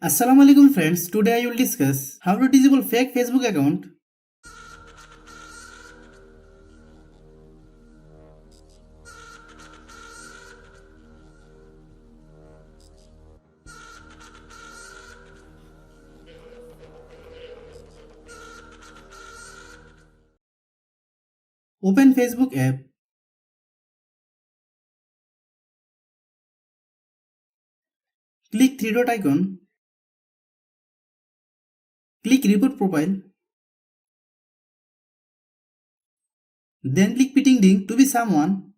Assalamualaikum friends, today I will discuss how to disable fake Facebook account. Open Facebook app. Click three dot icon. Click report profile. Then click pretending to be someone.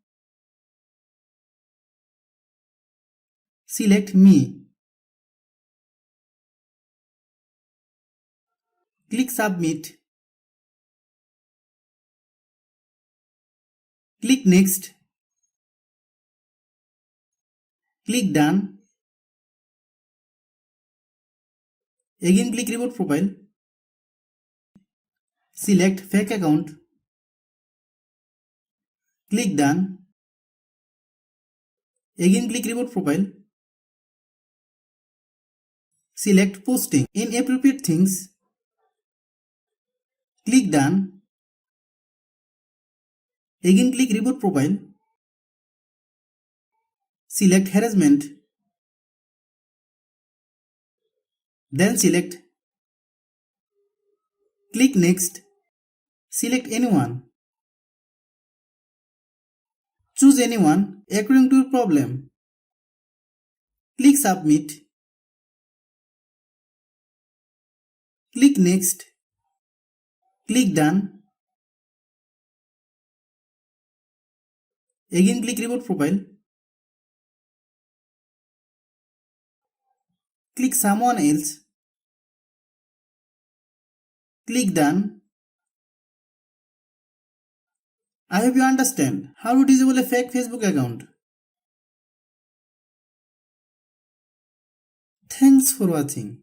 Select me. Click submit. Click next. Click done. Again click report profile. Select fake account. Click done. Again click report profile. Select posting inappropriate things. Click done. Again click report profile. Select harassment. Then select. Click next. Select anyone. Choose anyone according to your problem. Click submit. Click next. Click done. Again click report profile. Click someone else. Click done. I hope you understand how to disable a fake Facebook account. Thanks for watching.